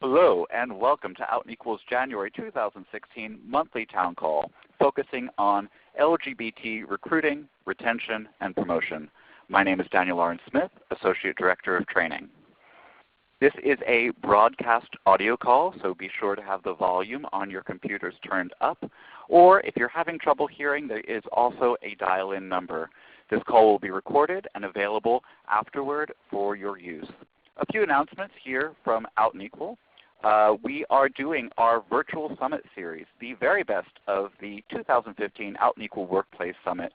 Hello and welcome to Out and Equal's January 2016 monthly town call focusing on LGBT recruiting, retention, and promotion. My name is Daniel Lawrence Smith, Associate Director of Training. This is a broadcast audio call, so be sure to have the volume on your computers turned up. Or if you're having trouble hearing, there is also a dial-in number. This call will be recorded and available afterward for your use. A few announcements here from Out and Equal. We are doing our virtual summit series, the very best of the 2015 Out and Equal Workplace Summit,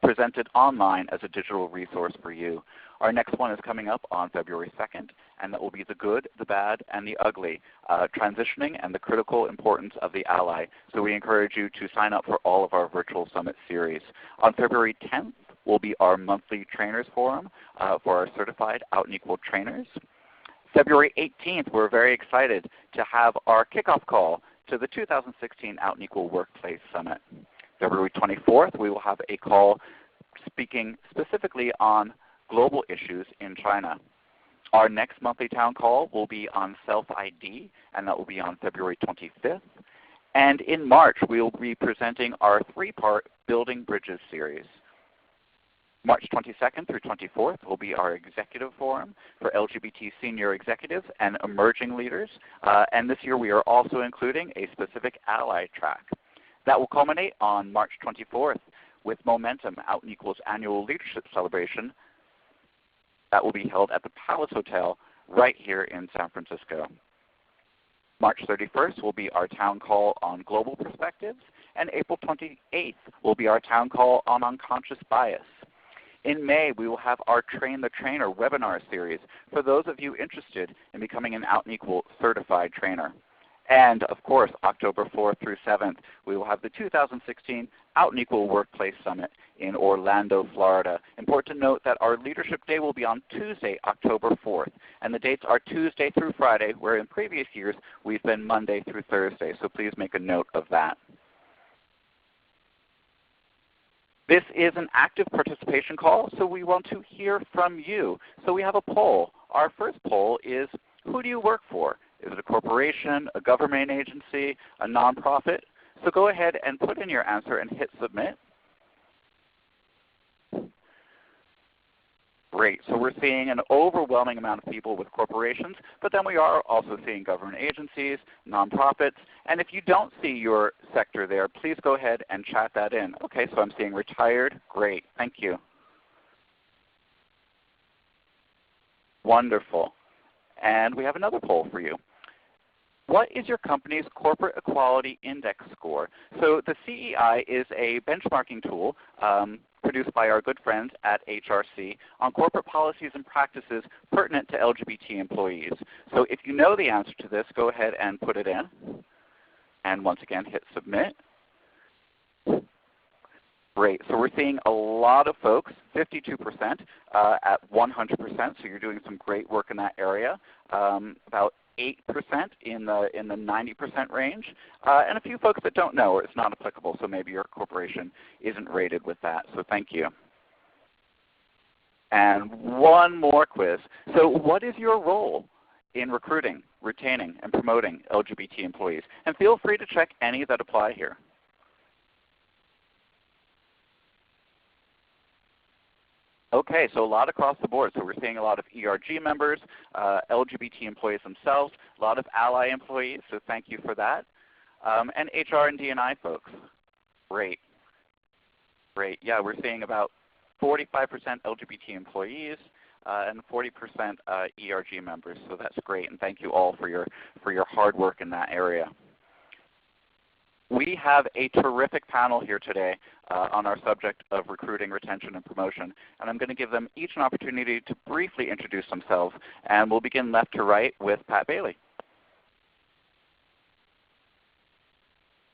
presented online as a digital resource for you. Our next one is coming up on February 2nd, and that will be the good, the bad, and the ugly, transitioning and the critical importance of the ally. So we encourage you to sign up for all of our virtual summit series. On February 10th will be our monthly trainers forum for our certified Out and Equal trainers. February 18th, we're very excited to have our kickoff call to the 2016 Out and Equal Workplace Summit. February 24th, we will have a call speaking specifically on global issues in China. Our next monthly town call will be on self-ID, and that will be on February 25th. And in March, we will be presenting our three-part Building Bridges series. March 22nd through 24th will be our executive forum for LGBT senior executives and emerging leaders. And this year we are also including a specific ally track. That will culminate on March 24th with Momentum, Out and Equal's annual leadership celebration. That will be held at the Palace Hotel right here in San Francisco. March 31st will be our town call on global perspectives, and April 28th will be our town call on unconscious bias. In May, we will have our Train the Trainer webinar series for those of you interested in becoming an Out and Equal certified trainer. And of course, October 4th through 7th, we will have the 2016 Out and Equal Workplace Summit in Orlando, Florida. Important to note that our Leadership Day will be on Tuesday, October 4th. And the dates are Tuesday through Friday, where in previous years we've been Monday through Thursday. So please make a note of that. This is an active participation call, so we want to hear from you. So we have a poll. Our first poll is, who do you work for? Is it a corporation, a government agency, a nonprofit? So go ahead and put in your answer and hit submit. Great. So we're seeing an overwhelming amount of people with corporations, but then we are also seeing government agencies, nonprofits. And if you don't see your sector there, please go ahead and chat that in. Okay, so I'm seeing retired. Great. Thank you. Wonderful. And we have another poll for you. What is your company's Corporate Equality Index score? So the CEI is a benchmarking tool produced by our good friends at HRC on corporate policies and practices pertinent to LGBT employees. So if you know the answer to this, go ahead and put it in. And once again, hit submit. Great. So we're seeing a lot of folks, 52% at 100%. So you're doing some great work in that area. About 8% in the 90% range, and a few folks that don't know or it's not applicable, so maybe your corporation isn't rated with that. So thank you. And one more quiz. So what is your role in recruiting, retaining, and promoting LGBT employees? And feel free to check any that apply here. Okay, so a lot across the board. So we're seeing a lot of ERG members, LGBT employees themselves, a lot of ally employees, so thank you for that, and HR and D&I folks. Great. Great. Yeah, we're seeing about 45% LGBT employees and 40% ERG members, so that's great, and thank you all for your hard work in that area. We have a terrific panel here today on our subject of recruiting, retention, and promotion. And I'm going to give them each an opportunity to briefly introduce themselves. And we'll begin left to right with Pat Bailey.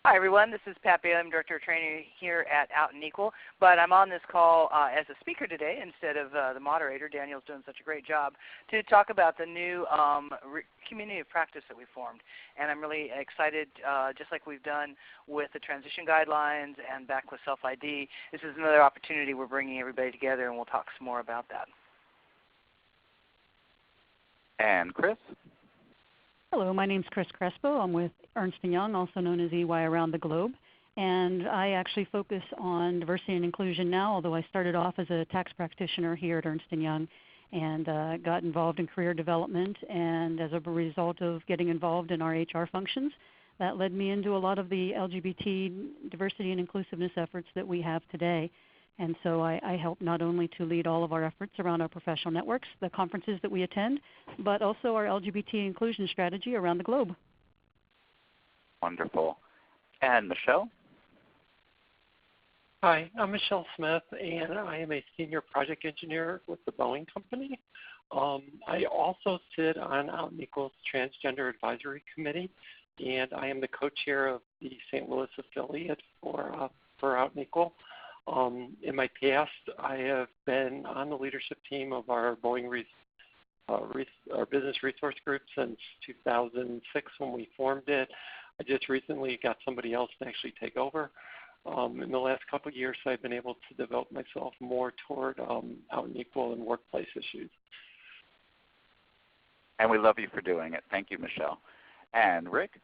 Hi everyone, this is Pat Bailey. I'm Director of Training here at Out and Equal, but I'm on this call as a speaker today instead of the moderator. Daniel's doing such a great job to talk about the new community of practice that we formed. And I'm really excited, just like we've done with the transition guidelines and back with self-ID, this is another opportunity we're bringing everybody together, and we'll talk some more about that. And Chris? Hello, my name is Chris Crespo. I'm with Ernst & Young, also known as EY around the globe. And I actually focus on diversity and inclusion now, although I started off as a tax practitioner here at Ernst & Young and got involved in career development. And as a result of getting involved in our HR functions, that led me into a lot of the LGBT diversity and inclusiveness efforts that we have today. And so I help not only to lead all of our efforts around our professional networks, the conferences that we attend, but also our LGBT inclusion strategy around the globe. Wonderful. And Michelle? Hi, I'm Michelle Smith, and I am a senior project engineer with the Boeing Company. I also sit on Out and Equal's Transgender Advisory Committee, and I am the co-chair of the St. Louis affiliate for Out and Equal. In my past, I have been on the leadership team of our Boeing our business resource group since 2006 when we formed it. I just recently got somebody else to actually take over. In the last couple of years, I've been able to develop myself more toward Out and Equal and workplace issues. And we love you for doing it. Thank you, Michelle. And Rick?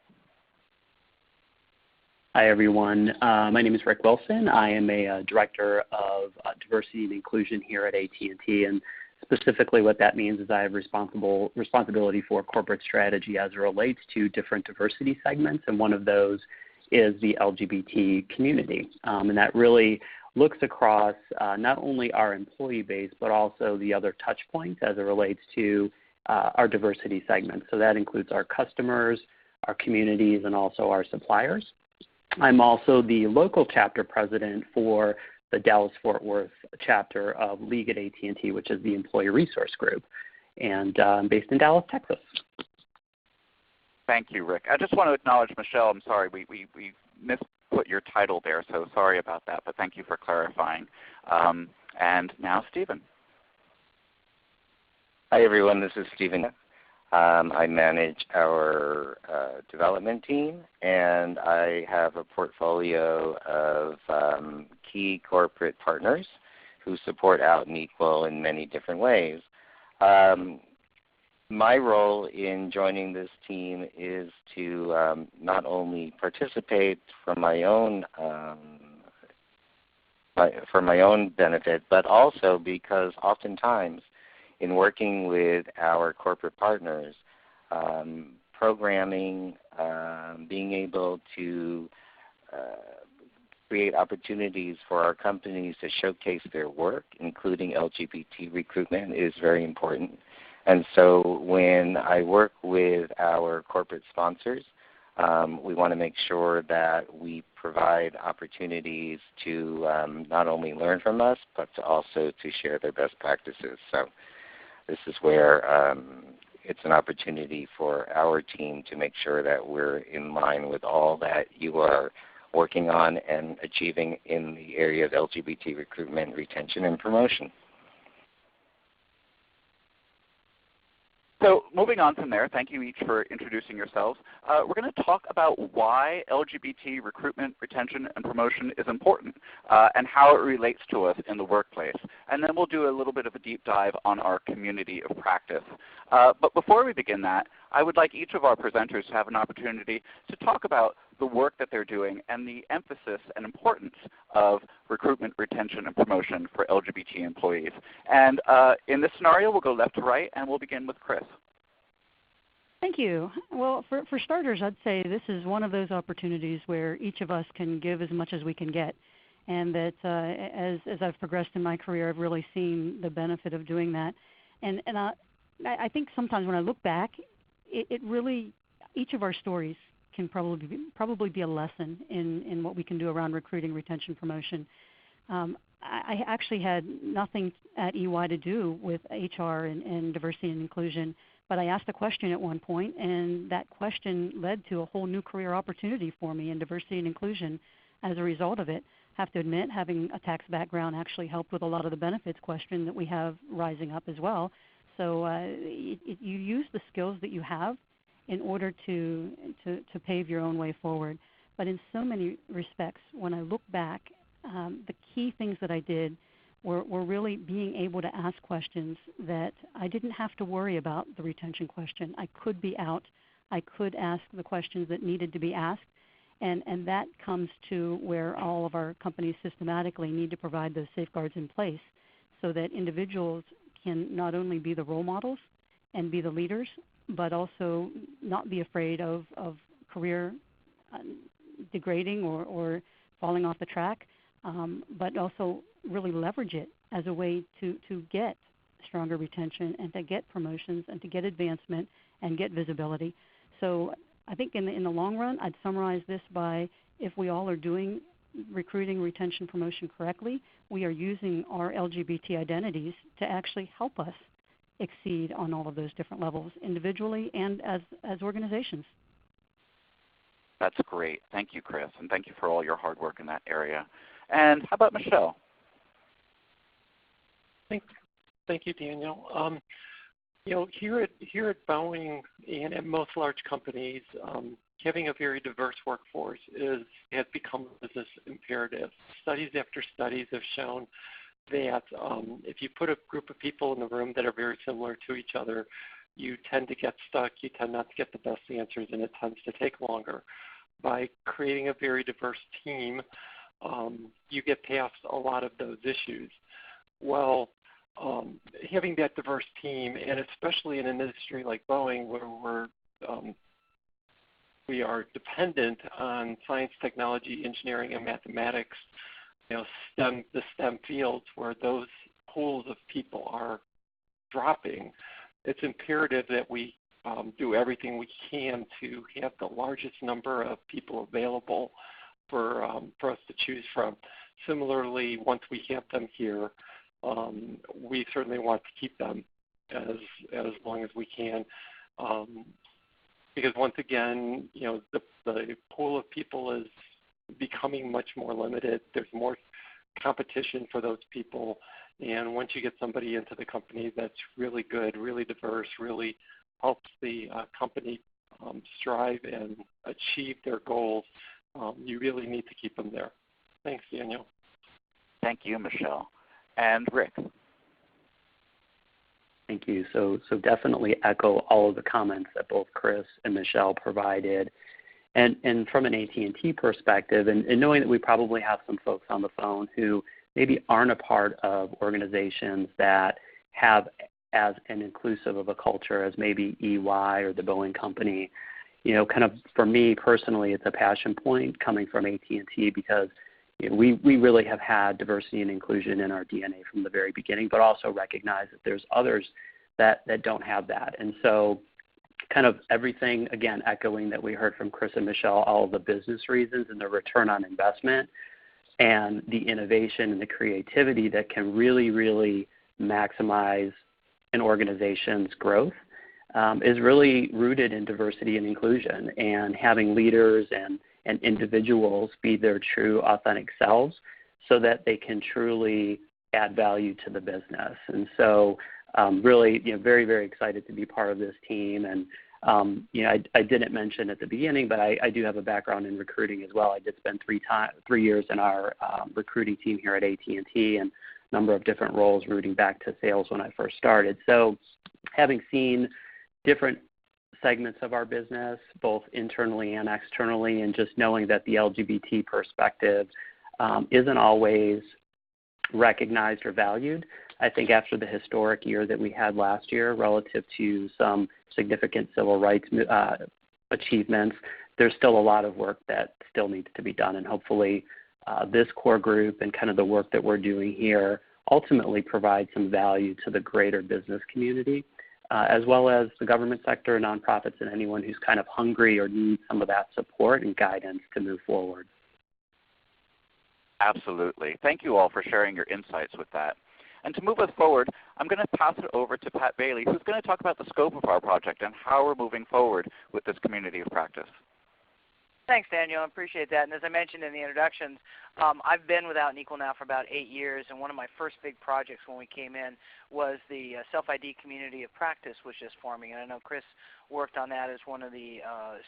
Hi, everyone. My name is Rick Wilson. I am a director of diversity and inclusion here at AT&T, and specifically what that means is I have responsibility for corporate strategy as it relates to different diversity segments, and one of those is the LGBT community. And that really looks across not only our employee base, but also the other touch points as it relates to our diversity segments. So that includes our customers, our communities, and also our suppliers. I'm also the local chapter president for the Dallas-Fort Worth chapter of League at AT&T, which is the employee resource group, and I'm based in Dallas, Texas. Thank you, Rick. I just want to acknowledge Michelle. I'm sorry, we misput your title there, so sorry about that, but thank you for clarifying. And now Stephen. Hi, everyone. This is Stephen. I manage our development team, and I have a portfolio of key corporate partners who support Out and Equal in many different ways. My role in joining this team is to not only participate for my own benefit, but also because oftentimes in working with our corporate partners, programming, being able to create opportunities for our companies to showcase their work, including LGBT recruitment, is very important. And so when I work with our corporate sponsors, we want to make sure that we provide opportunities to not only learn from us, but to also to share their best practices. So this is where it's an opportunity for our team to make sure that we're in line with all that you are working on and achieving in the area of LGBT recruitment, retention, and promotion. So moving on from there, thank you each for introducing yourselves. We're going to talk about why LGBT recruitment, retention, and promotion is important and how it relates to us in the workplace. And then we'll do a little bit of a deep dive on our community of practice. But before we begin that, I would like each of our presenters to have an opportunity to talk about the work that they're doing and the emphasis and importance of recruitment, retention, and promotion for LGBT employees. And in this scenario, we'll go left to right, and we'll begin with Chris. Thank you. Well, for starters, I'd say this is one of those opportunities where each of us can give as much as we can get. And that as I've progressed in my career, I've really seen the benefit of doing that. And I think sometimes when I look back, it really, each of our stories can probably be a lesson in what we can do around recruiting, retention, promotion. I actually had nothing at EY to do with HR and diversity and inclusion, but I asked a question at one point, and that question led to a whole new career opportunity for me in diversity and inclusion as a result of it. I have to admit, having a tax background actually helped with a lot of the benefits question that we have rising up as well. So you use the skills that you have in order to pave your own way forward. But in so many respects, when I look back, the key things that I did were really being able to ask questions that I didn't have to worry about the retention question. I could be out. I could ask the questions that needed to be asked. And that comes to where all of our companies systematically need to provide those safeguards in place so that individuals can not only be the role models and be the leaders, but also not be afraid of career degrading or falling off the track, but also really leverage it as a way to get stronger retention and to get promotions and to get advancement and get visibility. So I think in the long run, I'd summarize this by if we all are doing recruiting, retention, promotion correctly, we are using our LGBT identities to actually help us exceed on all of those different levels, individually and as organizations. That's great. Thank you, Chris, and thank you for all your hard work in that area. And how about Michelle? Thank you, Daniel. Here at Boeing and at most large companies, having a very diverse workforce has become a business imperative. Studies after studies have shown that if you put a group of people in the room that are very similar to each other, you tend to get stuck, you tend not to get the best answers, and it tends to take longer. By creating a very diverse team, you get past a lot of those issues. Well, having that diverse team, and especially in an industry like Boeing where we are dependent on science, technology, engineering, and mathematics, the STEM fields where those pools of people are dropping, it's imperative that we do everything we can to have the largest number of people available for us to choose from. Similarly, once we have them here, we certainly want to keep them as long as we can, because once again, the pool of people is becoming much more limited. There's more competition for those people, and once you get somebody into the company that's really good, really diverse, really helps the company strive and achieve their goals, you really need to keep them there. Thanks, Daniel. Thank you, Michelle. And Rick. Thank you. So definitely echo all of the comments that both Chris and Michelle provided. And from an AT&T perspective, and knowing that we probably have some folks on the phone who maybe aren't a part of organizations that have as an inclusive of a culture as maybe EY or the Boeing company, kind of for me personally, it's a passion point coming from AT&T because we really have had diversity and inclusion in our DNA from the very beginning, but also recognize that there's others that don't have that. And so kind of everything, again, echoing that we heard from Chris and Michelle, all of the business reasons and the return on investment and the innovation and the creativity that can really, really maximize an organization's growth is really rooted in diversity and inclusion and having leaders and individuals be their true, authentic selves so that they can truly add value to the business. And so really, very, very excited to be part of this team. And, I didn't mention at the beginning, but I do have a background in recruiting as well. I did spend 3 years in our recruiting team here at AT&T and a number of different roles rooting back to sales when I first started. So having seen different segments of our business, both internally and externally, and just knowing that the LGBT perspective isn't always recognized or valued. I think after the historic year that we had last year relative to some significant civil rights achievements, there's still a lot of work that still needs to be done. And hopefully this core group and kind of the work that we're doing here ultimately provides some value to the greater business community, as well as the government sector, nonprofits, and anyone who's kind of hungry or needs some of that support and guidance to move forward. Absolutely. Thank you all for sharing your insights with that. And to move us forward, I'm going to pass it over to Pat Bailey, who's going to talk about the scope of our project and how we're moving forward with this community of practice. Thanks, Daniel. I appreciate that. And as I mentioned in the introductions, I've been with Out & Equal now for about 8 years, and one of my first big projects when we came in was the Self-ID Community of Practice was just forming. And I know Chris worked on that as one of the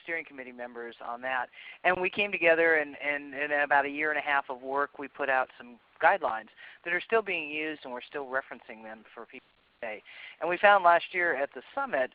steering committee members on that. And we came together, and in about 1.5 years of work, we put out some guidelines that are still being used, and we're still referencing them for people today. And we found last year at the summit,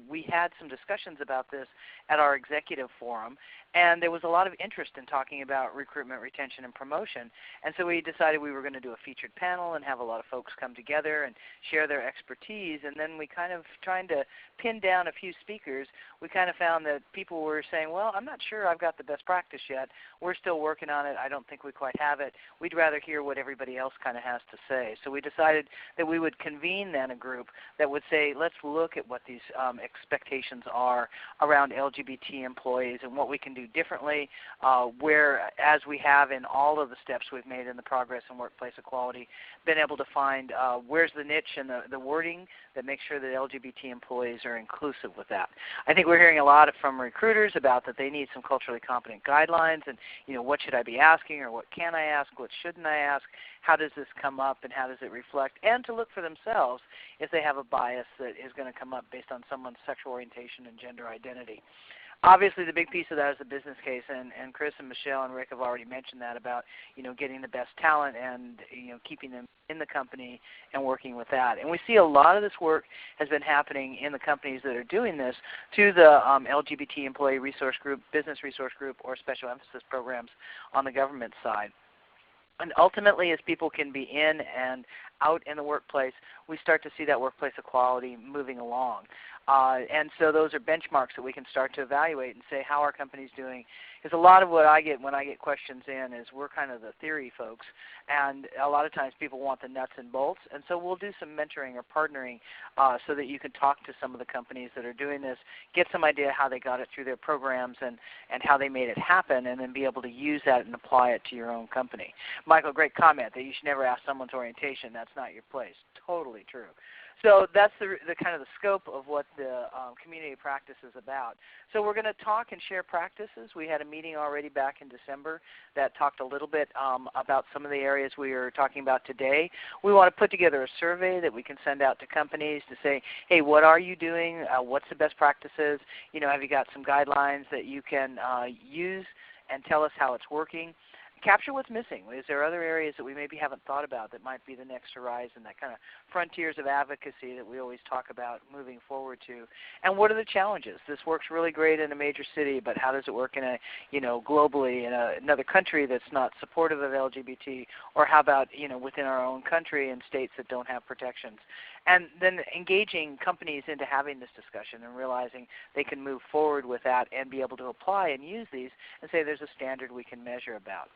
we had some discussions about this at our executive forum, and there was a lot of interest in talking about recruitment, retention, and promotion. And so we decided we were going to do a featured panel and have a lot of folks come together and share their expertise. And then we kind of trying to pin down a few speakers, we kind of found that people were saying, well, I'm not sure I've got the best practice yet. We're still working on it. I don't think we quite have it. We'd rather hear what everybody else kind of has to say. So we decided that we would convene then a group that would say, let's look at what these expectations are around LGBT employees and what we can do differently, where, as we have in all of the steps we've made in the progress in workplace equality, been able to find where's the niche and the wording that makes sure that LGBT employees are inclusive with that. I think we're hearing a lot from recruiters about that they need some culturally competent guidelines and, what should I be asking, or what can I ask, what shouldn't I ask, how does this come up and how does it reflect, and to look for themselves if they have a bias that is going to come up based on someone's sexual orientation and gender identity. Obviously, the big piece of that is the business case, and Chris and Michelle and Rick have already mentioned that about getting the best talent and keeping them in the company and working with that. And we see a lot of this work has been happening in the companies that are doing this to the LGBT employee resource group, business resource group, or special emphasis programs on the government side. And ultimately, as people can be in and out in the workplace, we start to see that workplace equality moving along. And so those are benchmarks that we can start to evaluate and say how our company's doing. Because a lot of what I get when I get questions in is we're kind of the theory folks, and a lot of times people want the nuts and bolts. And so we'll do some mentoring or partnering so that you can talk to some of the companies that are doing this, get some idea how they got it through their programs and how they made it happen, and then be able to use that and apply it to your own company. Michael, great comment that you should never ask someone's orientation. That's not your place. Totally true. So that's the kind of the scope of what the community practice is about. So we're going to talk and share practices. We had a meeting already back in December that talked a little bit about some of the areas we are talking about today. We want to put together a survey that we can send out to companies to say, hey, what are you doing? What's the best practices? Have you got some guidelines that you can use and tell us how it's working? Capture what's missing. Is there other areas that we maybe haven't thought about that might be the next horizon, that kind of frontiers of advocacy that we always talk about moving forward to? And what are the challenges? This works really great in a major city, but how does it work in globally in another country that's not supportive of LGBT? Or how about, within our own country and states that don't have protections? And then engaging companies into having this discussion and realizing they can move forward with that and be able to apply and use these and say there's a standard we can measure about.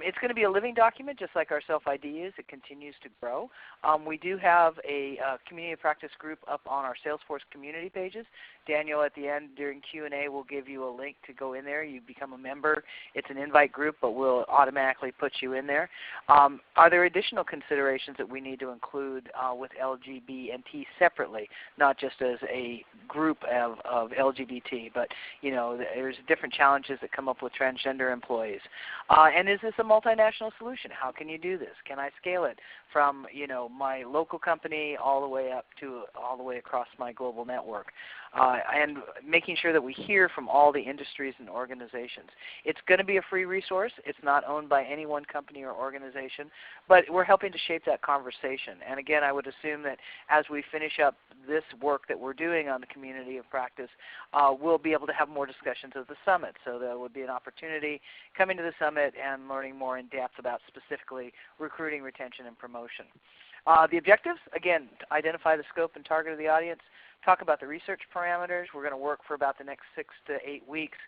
It's going to be a living document, just like our self-ID is. It continues to grow. We do have a community practice group up on our Salesforce community pages. Daniel, at the end during Q&A, will give you a link to go in there. You become a member. It's an invite group, but we'll automatically put you in there. Are there additional considerations that we need to include with LGBT separately, not just as a group of LGBT, but there's different challenges that come up with transgender employees. And is this a multinational solution? How can you do this? Can I scale it from my local company all the way up to all the way across my global network? And making sure that we hear from all the industries and organizations. It's going to be a free resource. It's not owned by any one company or organization, but we're helping to shape that conversation. And again, I would assume that as we finish up this work that we're doing on the community of practice, we'll be able to have more discussions at the summit. So there would be an opportunity coming to the summit and learning more in depth about specifically recruiting, retention, and promotion. The objectives, again, to identify the scope and target of the audience, talk about the research parameters. We're going to work for about the next 6 to 8 weeks,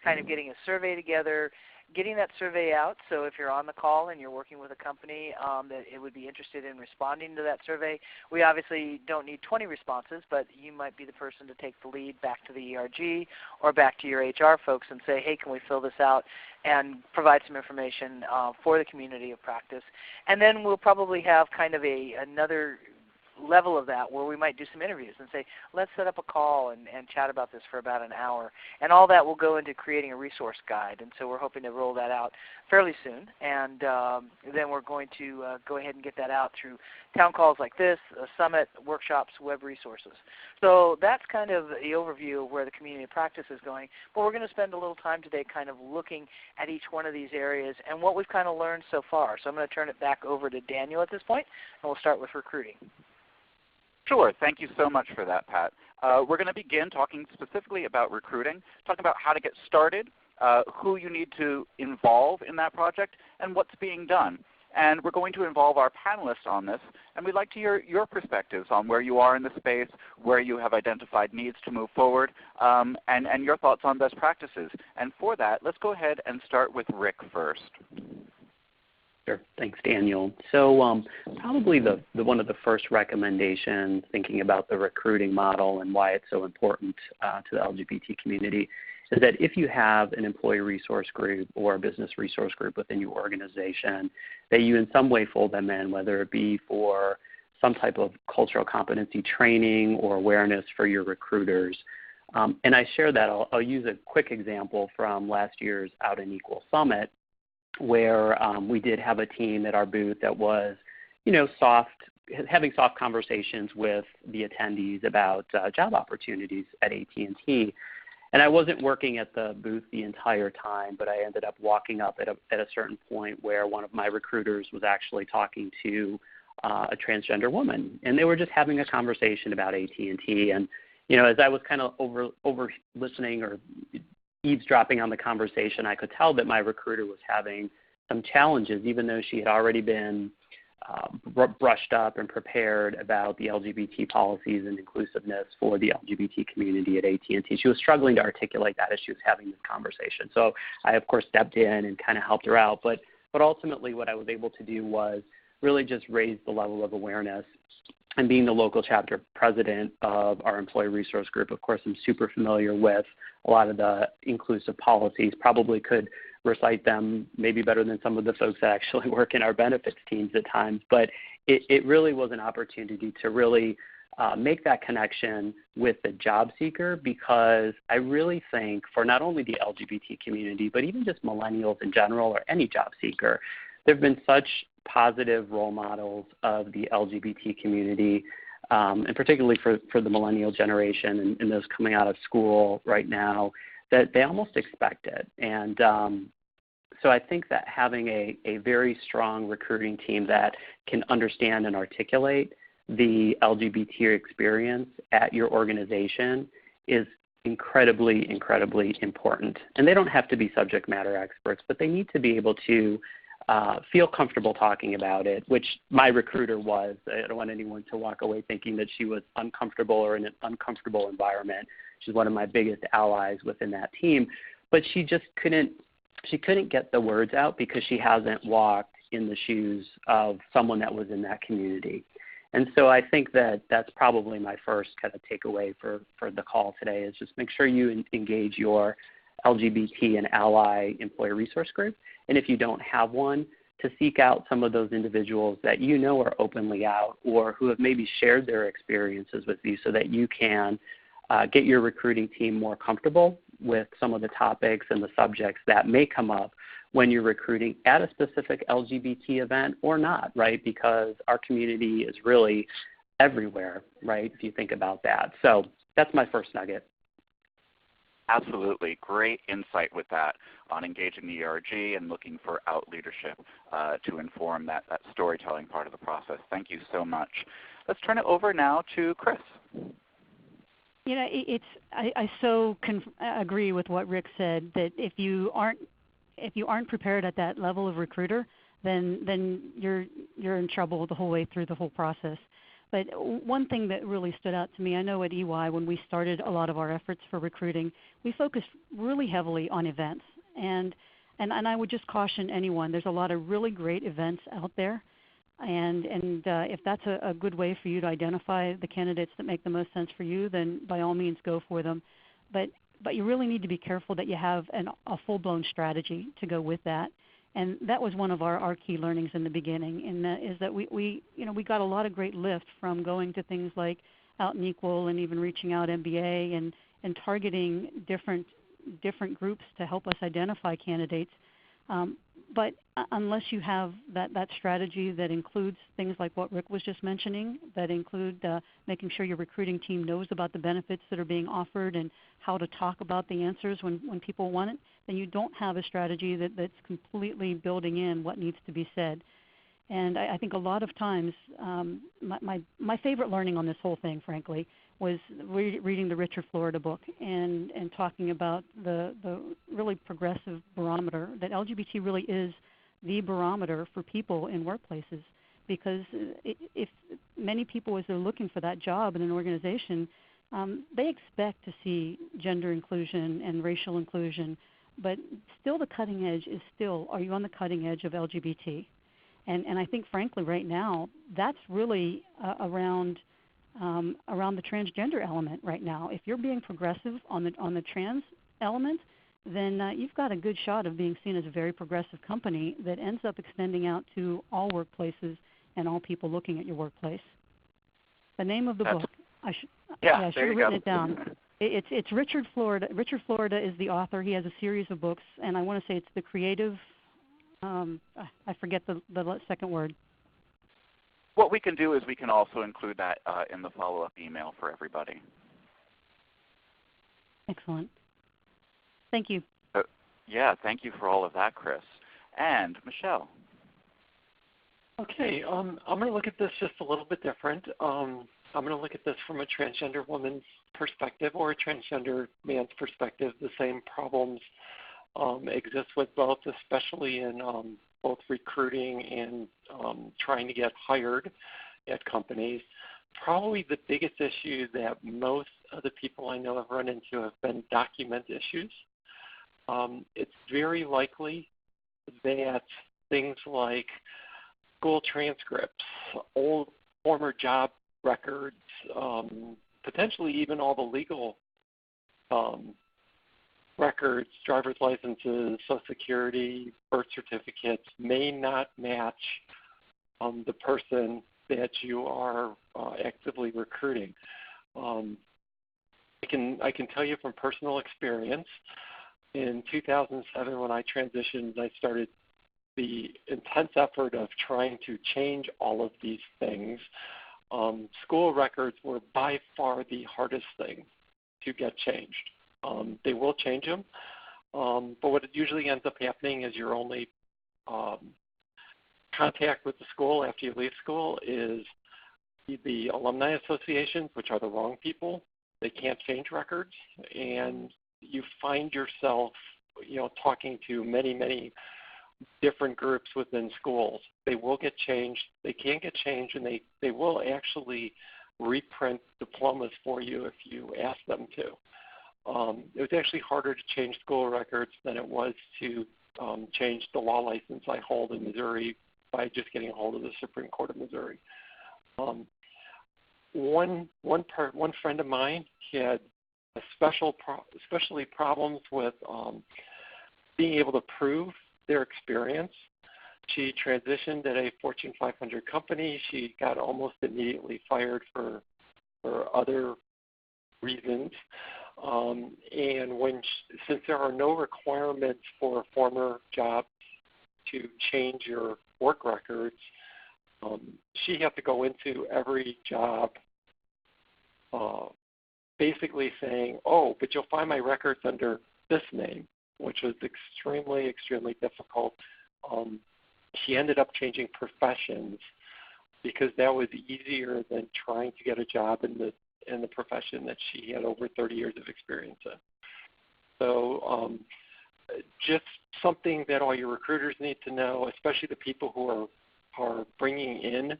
kind of getting a survey together, getting that survey out. So if you're on the call and you're working with a company that it would be interested in responding to that survey, we obviously don't need 20 responses, but you might be the person to take the lead back to the ERG or back to your HR folks and say, hey, can we fill this out and provide some information for the community of practice. And then we'll probably have kind of another level of that where we might do some interviews and say, let's set up a call and chat about this for about an hour. And all that will go into creating a resource guide. And so we're hoping to roll that out fairly soon. And then we're going to go ahead and get that out through town calls like this, a summit, workshops, web resources. So that's kind of the overview of where the community of practice is going. But we're going to spend a little time today kind of looking at each one of these areas and what we've kind of learned so far. So I'm going to turn it back over to Daniel at this point, and we'll start with recruiting. Sure. Thank you so much for that, Pat. We're going to begin talking specifically about recruiting, talk about how to get started, who you need to involve in that project, and what's being done. And we're going to involve our panelists on this, and we'd like to hear your perspectives on where you are in the space, where you have identified needs to move forward, and your thoughts on best practices. And for that, let's go ahead and start with Rick first. Sure. Thanks, Daniel. So probably one of the first recommendations thinking about the recruiting model and why it's so important to the LGBT community is that if you have an employee resource group or a business resource group within your organization, that you in some way fold them in, whether it be for some type of cultural competency training or awareness for your recruiters. And I share that. I'll use a quick example from last year's Out and Equal Summit, where we did have a team at our booth that was, having soft conversations with the attendees about job opportunities at AT&T. And I wasn't working at the booth the entire time, but I ended up walking up at a certain point where one of my recruiters was actually talking to a transgender woman, and they were just having a conversation about AT&T. And as I was kind of over listening or eavesdropping on the conversation, I could tell that my recruiter was having some challenges, even though she had already been brushed up and prepared about the LGBT policies and inclusiveness for the LGBT community at AT&T. She was struggling to articulate that as she was having this conversation. So I, of course, stepped in and kind of helped her out. But ultimately what I was able to do was really just raise the level of awareness. And being the local chapter president of our employee resource group, of course, I'm super familiar with a lot of the inclusive policies, probably could recite them maybe better than some of the folks that actually work in our benefits teams at times. But it really was an opportunity to really make that connection with the job seeker, because I really think for not only the LGBT community, but even just millennials in general or any job seeker, there have been such positive role models of the LGBT community, and particularly for the millennial generation and those coming out of school right now, that they almost expect it. And so I think that having a very strong recruiting team that can understand and articulate the LGBT experience at your organization is incredibly, incredibly important. And they don't have to be subject matter experts, but they need to be able to feel comfortable talking about it, which my recruiter was. I don't want anyone to walk away thinking that she was uncomfortable or in an uncomfortable environment. She's one of my biggest allies within that team. But she just couldn't get the words out because she hasn't walked in the shoes of someone that was in that community. And so I think that that's probably my first kind of takeaway for the call today, is just make sure you engage your LGBT and ally employee resource group. And if you don't have one, to seek out some of those individuals that you know are openly out or who have maybe shared their experiences with you, so that you can get your recruiting team more comfortable with some of the topics and the subjects that may come up when you're recruiting at a specific LGBT event or not, right? Because our community is really everywhere, right, if you think about that. So that's my first nugget. Absolutely. Great insight with that on engaging the ERG and looking for out leadership to inform that storytelling part of the process. Thank you so much. Let's turn it over now to Chris. I so agree with what Rick said, that if you aren't prepared at that level of recruiter, then you're in trouble the whole way through the whole process. But one thing that really stood out to me, I know at EY when we started a lot of our efforts for recruiting, we focused really heavily on events. And I would just caution anyone, there's a lot of really great events out there. And if that's a good way for you to identify the candidates that make the most sense for you, then by all means go for them. But you really need to be careful that you have a full-blown strategy to go with that. And that was one of our key learnings in the beginning, and that is that we got a lot of great lift from going to things like Out and Equal and even reaching out MBA and targeting different groups to help us identify candidates. But unless you have that strategy that includes things like what Rick was just mentioning, that include making sure your recruiting team knows about the benefits that are being offered and how to talk about the answers when people want it, then you don't have a strategy that's completely building in what needs to be said. And I think a lot of times, my favorite learning on this whole thing, frankly, was reading the Richard Florida book and talking about the really progressive barometer, that LGBT really is the barometer for people in workplaces. Because if many people, as they're looking for that job in an organization, they expect to see gender inclusion and racial inclusion, but still the cutting edge is still, are you on the cutting edge of LGBT? And I think, frankly, right now, that's really around the transgender element right now. If you're being progressive on the trans element, then you've got a good shot of being seen as a very progressive company that ends up extending out to all workplaces and all people looking at your workplace. The name of the book, I should have written it down. It's Richard Florida. Richard Florida is the author. He has a series of books, and I want to say it's the creative, I forget the second word. What we can do is we can also include that in the follow-up email for everybody. Excellent. Thank you. Yeah, thank you for all of that, Chris. And Michelle. Okay, I'm going to look at this just a little bit different. I'm going to look at this from a transgender woman's perspective or a transgender man's perspective. The same problems exist with both, especially in both recruiting and trying to get hired at companies. Probably the biggest issue that most of the people I know have run into have been document issues. It's very likely that things like school transcripts, old former job records, potentially even all the legal records, driver's licenses, Social Security, birth certificates may not match the person that you are actively recruiting. I can tell you from personal experience, in 2007 when I transitioned, I started the intense effort of trying to change all of these things. School records were by far the hardest thing to get changed. They will change them, but what usually ends up happening is your only contact with the school after you leave school is the alumni associations, which are the wrong people. They can't change records, and you find yourself, talking to many different groups within schools. They will get changed. They can get changed, and they will actually reprint diplomas for you if you ask them to. It was actually harder to change school records than it was to change the law license I hold in Missouri by just getting a hold of the Supreme Court of Missouri. One friend of mine had especially problems with being able to prove their experience. She transitioned at a Fortune 500 company. She got almost immediately fired for other reasons. And since there are no requirements for former jobs to change your work records, she had to go into every job basically saying, oh, but you'll find my records under this name, which was extremely difficult. She ended up changing professions because that was easier than trying to get a job in the profession that she had over 30 years of experience in. So just something that all your recruiters need to know, especially the people who are bringing in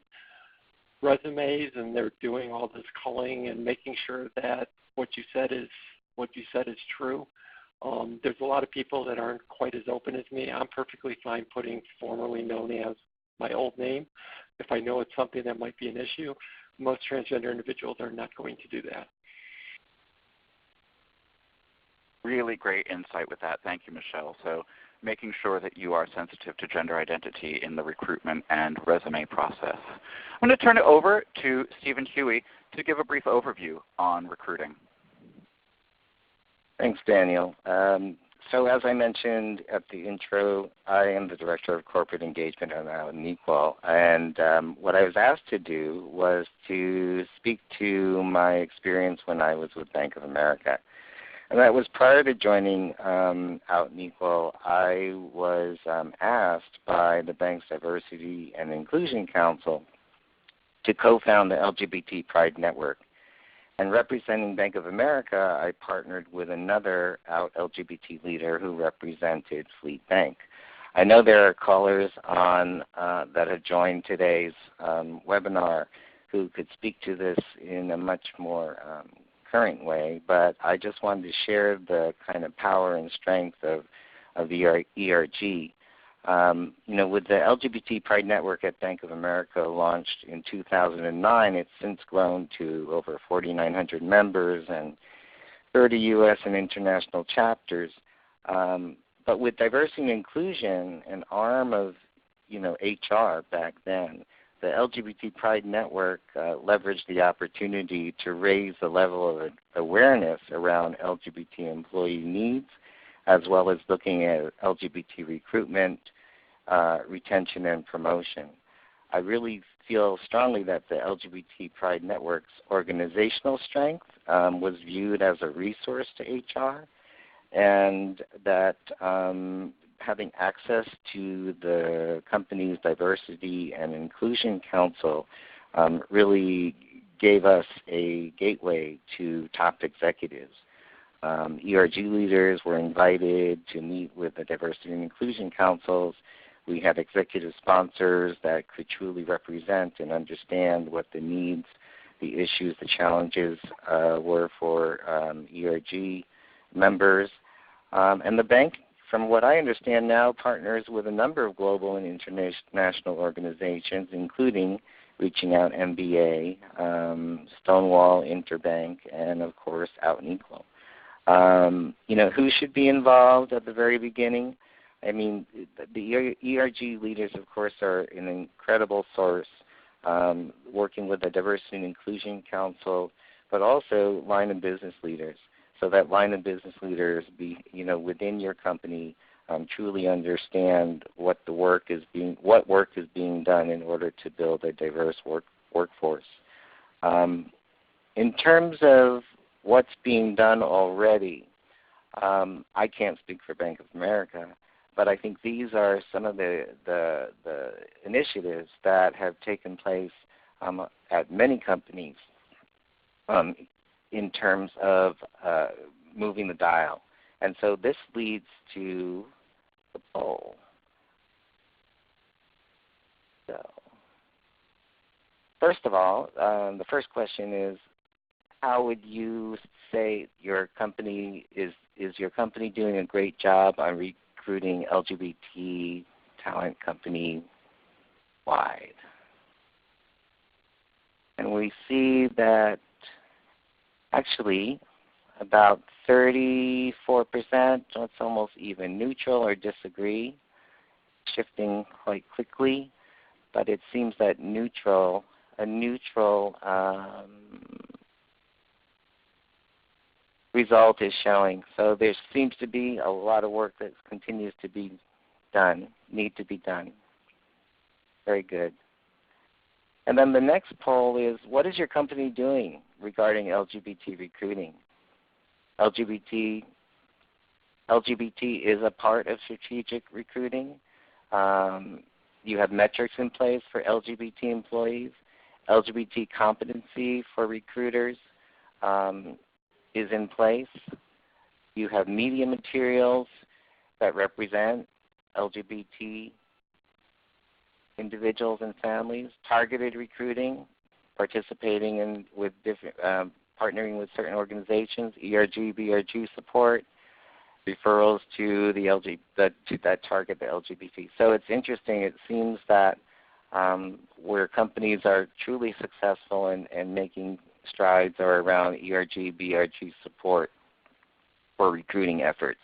resumes and they're doing all this culling and making sure that what you said is true. There's a lot of people that aren't quite as open as me. I'm perfectly fine putting formerly known as my old name if I know it's something that might be an issue. Most transgender individuals are not going to do that. Really great insight with that. Thank you, Michelle. So making sure that you are sensitive to gender identity in the recruitment and resume process. I'm going to turn it over to Stephen Huey to give a brief overview on recruiting. Thanks, Daniel. So as I mentioned at the intro, I am the Director of Corporate Engagement at Out Equal, and what I was asked to do was to speak to my experience when I was with Bank of America. And that was prior to joining Out and Equal. I was asked by the bank's Diversity and Inclusion Council to co-found the LGBT Pride Network. And representing Bank of America, I partnered with another Out LGBT leader who represented Fleet Bank. I know there are callers on that have joined today's webinar who could speak to this in a much more current way, but I just wanted to share the kind of power and strength of the ERG. With the LGBT Pride Network at Bank of America launched in 2009, it's since grown to over 4,900 members and 30 U.S. and international chapters. But with diversity and inclusion, an arm of HR back then, the LGBT Pride Network leveraged the opportunity to raise the level of awareness around LGBT employee needs, as well as looking at LGBT recruitment, retention, and promotion. I really feel strongly that the LGBT Pride Network's organizational strength was viewed as a resource to HR, and that having access to the company's Diversity and Inclusion Council really gave us a gateway to top executives. ERG leaders were invited to meet with the Diversity and Inclusion Councils. We had executive sponsors that could truly represent and understand what the needs, the issues, the challenges were for ERG members. And the bank, from what I understand now, partners with a number of global and international organizations, including Reaching Out MBA, Stonewall Interbank, and of course Out and Equal. Who should be involved at the very beginning? I mean, the ERG leaders, of course, are an incredible source, working with the Diversity and Inclusion Council, but also line of business leaders. So that line of business leaders within your company truly understand what work is being done in order to build a diverse workforce. In terms of what's being done already, I can't speak for Bank of America, but I think these are some of the initiatives that have taken place at many companies in terms of moving the dial. And so this leads to the poll. So first of all, the first question is, how would you say your company is your company doing a great job on recruiting LGBT talent company-wide? And we see that actually about 34%, it's almost even neutral or disagree, shifting quite quickly, but it seems that a neutral result is showing. So there seems to be a lot of work that continues to be done, need to be done. Very good. And then the next poll is, what is your company doing regarding LGBT recruiting? LGBT is a part of strategic recruiting. You have metrics in place for LGBT employees. LGBT competency for recruiters is in place. You have media materials that represent LGBT individuals and families, targeted recruiting, participating with different, partnering with certain organizations, ERG, BRG support, referrals to that target the LGBT. So it's interesting. It seems that where companies are truly successful and making strides are around ERG, BRG support for recruiting efforts.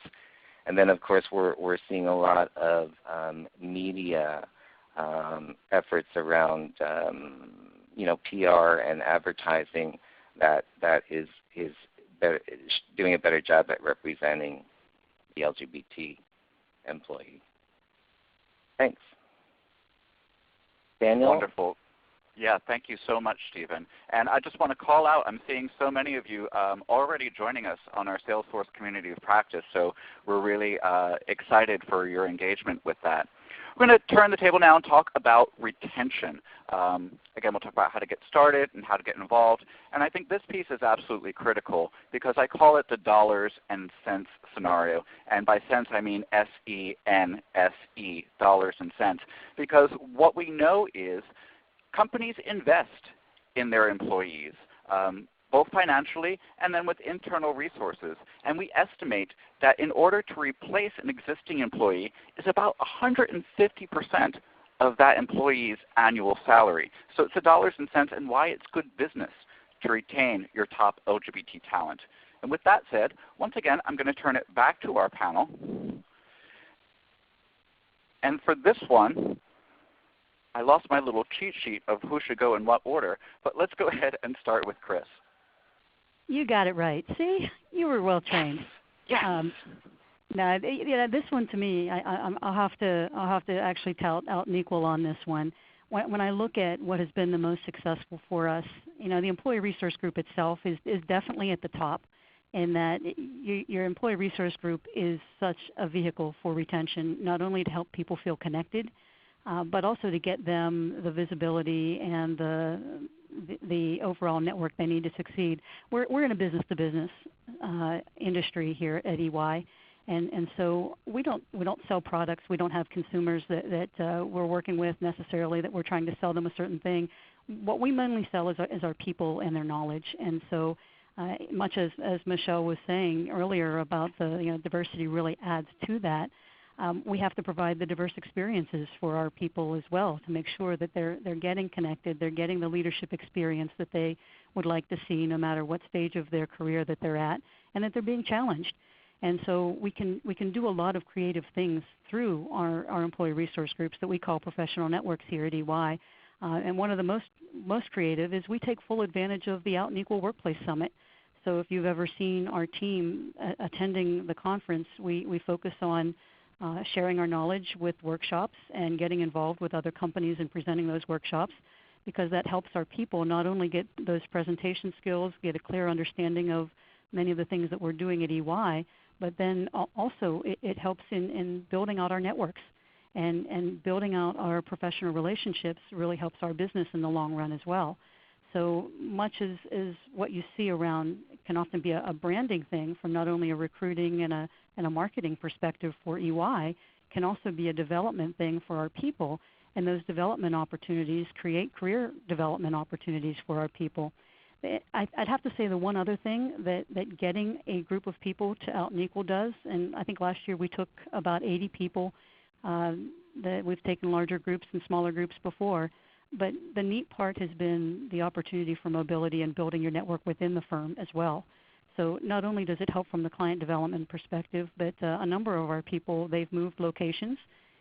And then, of course, we're seeing a lot of media efforts around PR and advertising that is doing a better job at representing the LGBT employee. Thanks. Daniel? Wonderful. Yeah, thank you so much, Stephen. And I just want to call out, I'm seeing so many of you already joining us on our Salesforce Community of Practice, so we're really excited for your engagement with that. We're going to turn the table now and talk about retention. Again, we'll talk about how to get started and how to get involved. And I think this piece is absolutely critical because I call it the dollars and cents scenario. And by cents, I mean S-E-N-S-E, dollars and cents. Because what we know is companies invest in their employees, both financially and then with internal resources. And we estimate that in order to replace an existing employee is about 150% of that employee's annual salary. So it's the dollars and cents and why it's good business to retain your top LGBT talent. And with that said, once again, I'm going to turn it back to our panel. And for this one, I lost my little cheat sheet of who should go in what order, but let's go ahead and start with Chris. You got it right. See, you were well trained. Yes. Now, this one to me, I'll have to actually tout out and equal on this one. When I look at what has been the most successful for us, the employee resource group itself is definitely at the top, in that your employee resource group is such a vehicle for retention, not only to help people feel connected, but also to get them the visibility and the overall network they need to succeed. We're in a business-to-business industry here at EY, and so we don't sell products. We don't have consumers that we're working with necessarily that we're trying to sell them a certain thing. What we mainly sell is our people and their knowledge. And so much as Michelle was saying earlier about the diversity really adds to that. We have to provide the diverse experiences for our people as well to make sure that they're getting connected, they're getting the leadership experience that they would like to see no matter what stage of their career that they're at, and that they're being challenged. And so we can do a lot of creative things through our employee resource groups that we call professional networks here at EY. And one of the most creative is we take full advantage of the Out and Equal Workplace Summit. So if you've ever seen our team attending the conference, we focus on sharing our knowledge with workshops and getting involved with other companies and presenting those workshops, because that helps our people not only get those presentation skills, get a clear understanding of many of the things that we're doing at EY, but then also it helps in building out our networks. And building out our professional relationships really helps our business in the long run as well. So much as what you see around can often be a branding thing from not only a recruiting and a marketing perspective for EY, can also be a development thing for our people. And those development opportunities create career development opportunities for our people. I'd have to say the one other thing that getting a group of people to Out and Equal does, and I think last year we took about 80 people, that we've taken larger groups and smaller groups before. But the neat part has been the opportunity for mobility and building your network within the firm as well. So not only does it help from the client development perspective, but a number of our people, they've moved locations,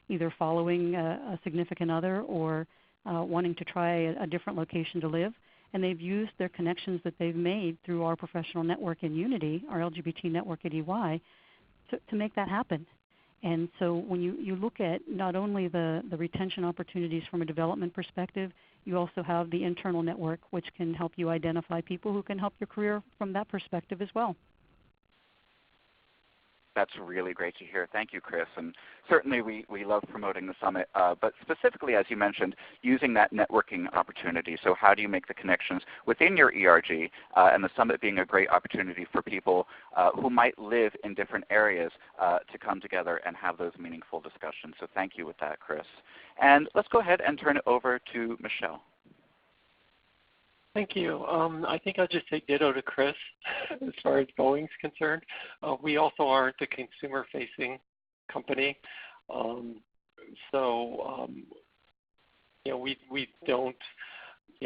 either following a significant other or wanting to try a different location to live. And they've used their connections that they've made through our professional network in Unity, our LGBT network at EY, to make that happen. And so when you look at not only the retention opportunities from a development perspective, you also have the internal network, which can help you identify people who can help your career from that perspective as well. That's really great to hear. Thank you, Chris. And certainly we love promoting the summit, but specifically, as you mentioned, using that networking opportunity. So how do you make the connections within your ERG, and the summit being a great opportunity for people who might live in different areas to come together and have those meaningful discussions. So thank you with that, Chris. And let's go ahead and turn it over to Michelle. Thank you. I think I'll just say ditto to Chris as far as Boeing's concerned. We also aren't a consumer-facing company. We don't,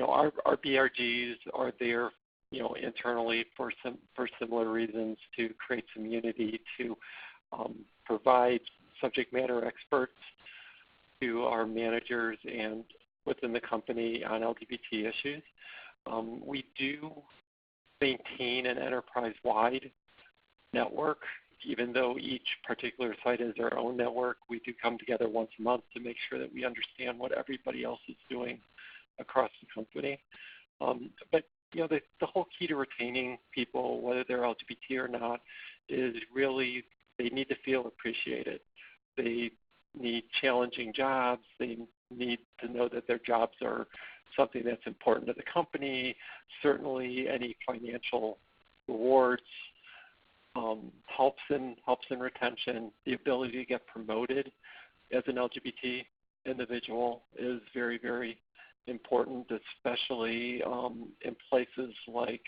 our BRGs are there, internally for similar reasons, to create some unity, to provide subject matter experts to our managers and within the company on LGBT issues. We do maintain an enterprise-wide network. Even though each particular site has their own network, we do come together once a month to make sure that we understand what everybody else is doing across the company. But the whole key to retaining people, whether they're LGBT or not, is really they need to feel appreciated. They need challenging jobs. They need to know that their jobs are something that's important to the company. Certainly any financial rewards helps in retention. The ability to get promoted as an LGBT individual is very, very important, especially in places like,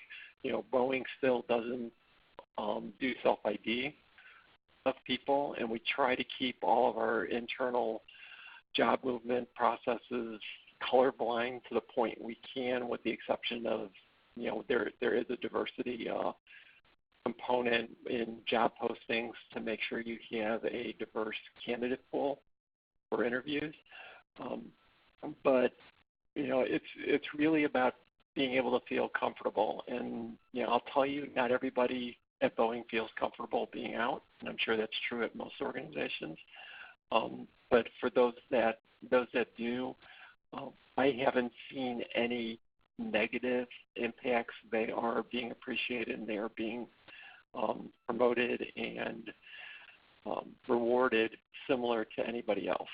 Boeing still doesn't do self-ID of people, and we try to keep all of our internal job movement processes colorblind to the point we can, with the exception of, there is a diversity component in job postings to make sure you have a diverse candidate pool for interviews. But it's really about being able to feel comfortable. And I'll tell you, not everybody at Boeing feels comfortable being out, and I'm sure that's true at most organizations. But for those that do, I haven't seen any negative impacts. They are being appreciated, and they are being promoted and rewarded similar to anybody else.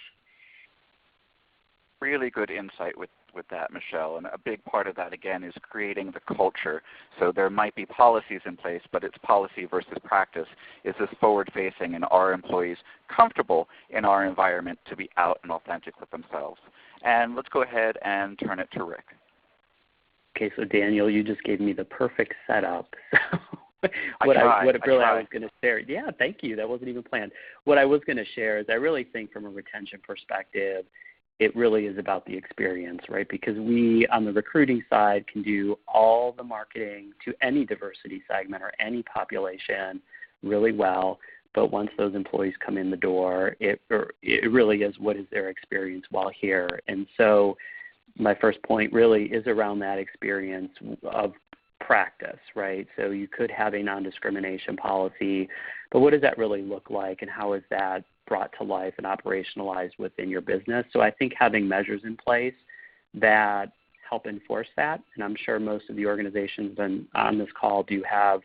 Really good insight with that, Michelle. And a big part of that, again, is creating the culture. So there might be policies in place, but it's policy versus practice. Is this forward-facing, and are employees comfortable in our environment to be out and authentic with themselves? And let's go ahead and turn it to Rick. Okay, so Daniel, you just gave me the perfect setup. I was going to share. Yeah, thank you. That wasn't even planned. What I was going to share is I really think from a retention perspective, it really is about the experience, right? Because we, on the recruiting side, can do all the marketing to any diversity segment or any population really well. But once those employees come in the door, it really is, what is their experience while here? And so my first point really is around that experience of practice, right? So you could have a non-discrimination policy, but what does that really look like, and how is that brought to life and operationalized within your business? So I think having measures in place that help enforce that, and I'm sure most of the organizations on this call do have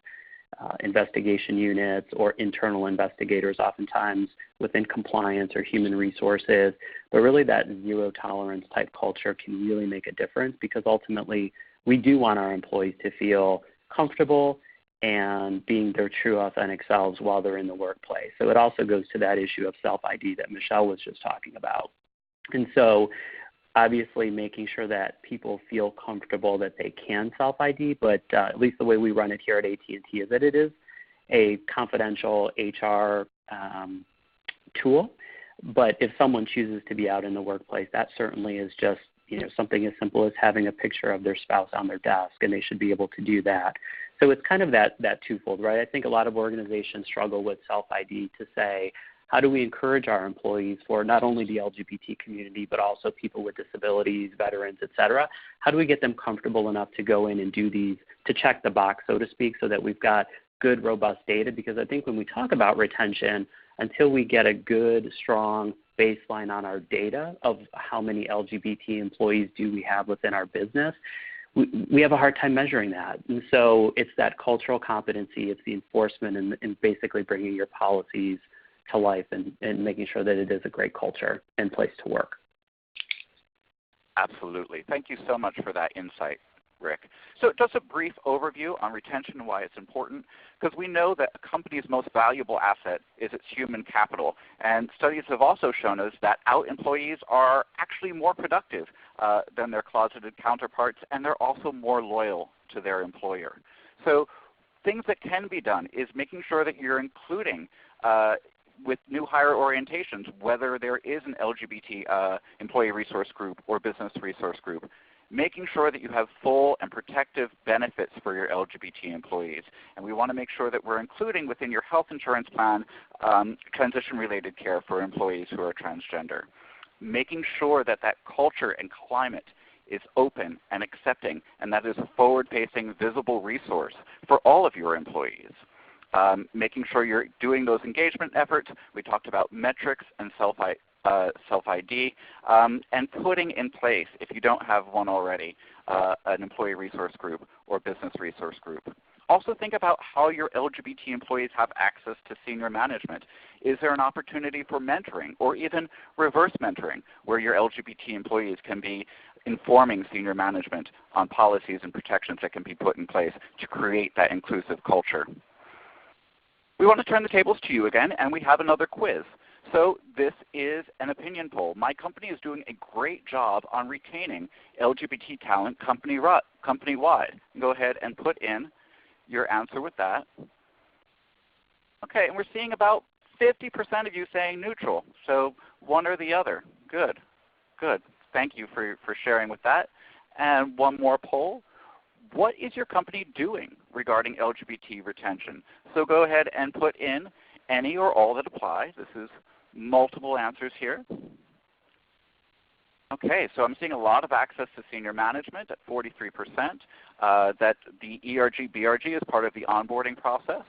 investigation units or internal investigators oftentimes within compliance or human resources, but really that zero tolerance type culture can really make a difference, because ultimately we do want our employees to feel comfortable and being their true authentic selves while they're in the workplace. So it also goes to that issue of self-ID that Michelle was just talking about. And so obviously making sure that people feel comfortable that they can self-ID, but at least the way we run it here at AT&T is that it is a confidential HR tool. But if someone chooses to be out in the workplace, that certainly is just something as simple as having a picture of their spouse on their desk, and they should be able to do that. So it's kind of that twofold, right? I think a lot of organizations struggle with self-ID to say, how do we encourage our employees, for not only the LGBT community, but also people with disabilities, veterans, et cetera? How do we get them comfortable enough to go in and do these, to check the box, so to speak, so that we've got good, robust data? Because I think when we talk about retention, until we get a good, strong baseline on our data of how many LGBT employees do we have within our business, we have a hard time measuring that. And so it's that cultural competency, it's the enforcement, and basically bringing your policies to life and making sure that it is a great culture and place to work. Absolutely. Thank you so much for that insight, Rick. So just a brief overview on retention and why it's important, because we know that a company's most valuable asset is its human capital. And studies have also shown us that out employees are actually more productive than their closeted counterparts, and they're also more loyal to their employer. So things that can be done is making sure that you're including with new hire orientations, whether there is an LGBT employee resource group or business resource group, making sure that you have full and protective benefits for your LGBT employees. And we want to make sure that we're including within your health insurance plan transition-related care for employees who are transgender. Making sure that that culture and climate is open and accepting, and that is a forward-facing, visible resource for all of your employees. Making sure you're doing those engagement efforts. We talked about metrics and self-ID, and putting in place, if you don't have one already, an employee resource group or business resource group. Also think about how your LGBT employees have access to senior management. Is there an opportunity for mentoring or even reverse mentoring where your LGBT employees can be informing senior management on policies and protections that can be put in place to create that inclusive culture? We want to turn the tables to you again, and we have another quiz. So this is an opinion poll. My company is doing a great job on retaining LGBT talent company-wide. Go ahead and put in your answer with that. Okay, and we're seeing about 50% of you saying neutral, so one or the other. Good, good. Thank you for sharing with that. And one more poll. What is your company doing regarding LGBT retention? So go ahead and put in any or all that apply. This is multiple answers here. Okay, so I'm seeing a lot of access to senior management at 43%, that the ERG, BRG is part of the onboarding process,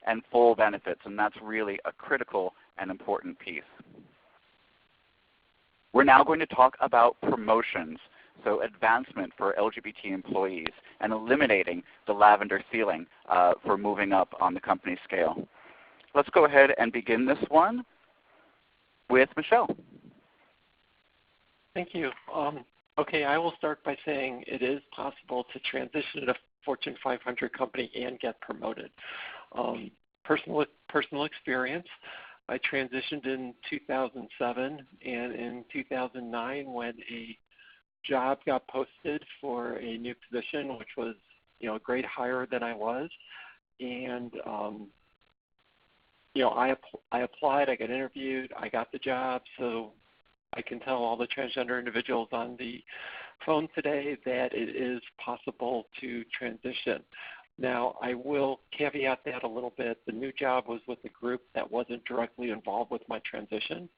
and full benefits, and that's really a critical and important piece. We're now going to talk about promotions, so advancement for LGBT employees and eliminating the lavender ceiling for moving up on the company scale. Let's go ahead and begin this one with Michelle. Thank you. Okay, I will start by saying it is possible to transition to a Fortune 500 company and get promoted. Personal experience, I transitioned in 2007, and in 2009 when a job got posted for a new position, which was a great hire that I was, and I applied, I got interviewed, I got the job, so I can tell all the transgender individuals on the phone today that it is possible to transition. Now, I will caveat that a little bit. The new job was with a group that wasn't directly involved with my transition,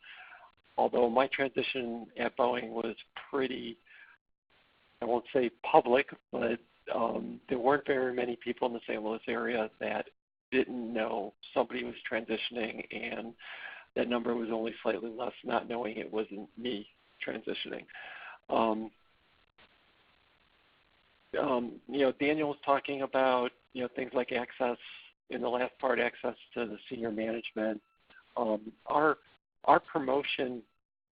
although my transition at Boeing was pretty, I won't say public, but there weren't very many people in the St. Louis area that didn't know somebody was transitioning, and that number was only slightly less, not knowing it wasn't me transitioning. Daniel was talking about things like access in the last part, access to the senior management. Our promotion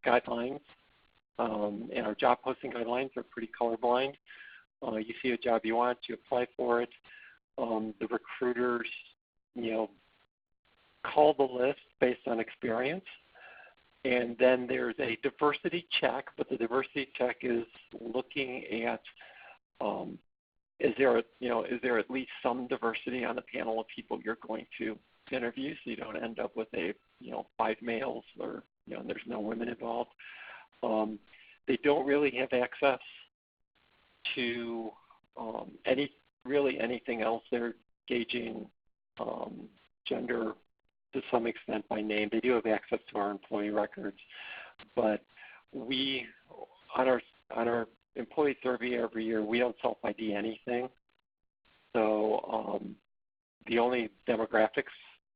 guidelines and our job posting guidelines are pretty colorblind. You see a job you want, you apply for it. The recruiters, call the list based on experience, and then there's a diversity check, but the diversity check is looking at is there at least some diversity on the panel of people you're going to interview, so you don't end up with 5 males or there's no women involved. They don't really have access to anything else. They're gauging gender to some extent by name. They do have access to our employee records, but we, on our employee survey every year, we don't self-ID anything. So the only demographics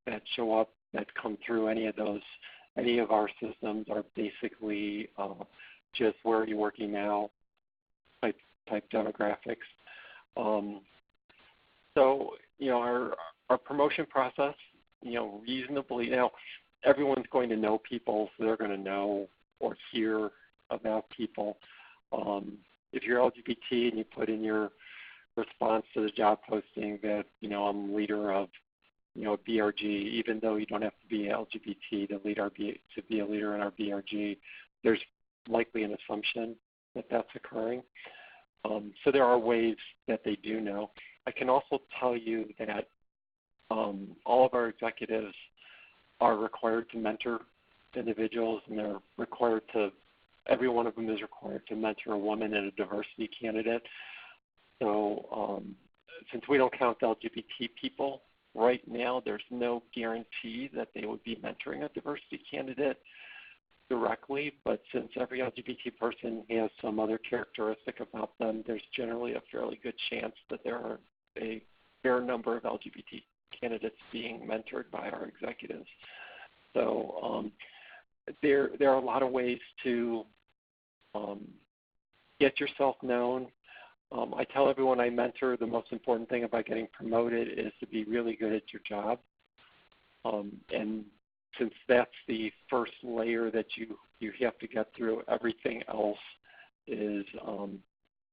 that show up that come through any of our systems are basically just where are you working now type demographics. So our promotion process, reasonably, now everyone's going to know people, so they're going to know or hear about people. If you're LGBT and you put in your response to the job posting that, I'm leader of, BRG, even though you don't have to be LGBT to be a leader in our BRG, there's likely an assumption that that's occurring. So there are ways that they do know. I can also tell you that all of our executives are required to mentor individuals, and they're required to, every one of them is required to mentor a woman and a diversity candidate. So since we don't count LGBT people right now, there's no guarantee that they would be mentoring a diversity candidate directly, but since every LGBT person has some other characteristic about them, there's generally a fairly good chance that there are a fair number of LGBT candidates being mentored by our executives. So there are a lot of ways to get yourself known. I tell everyone I mentor the most important thing about getting promoted is to be really good at your job. And since that's the first layer that you have to get through, everything else is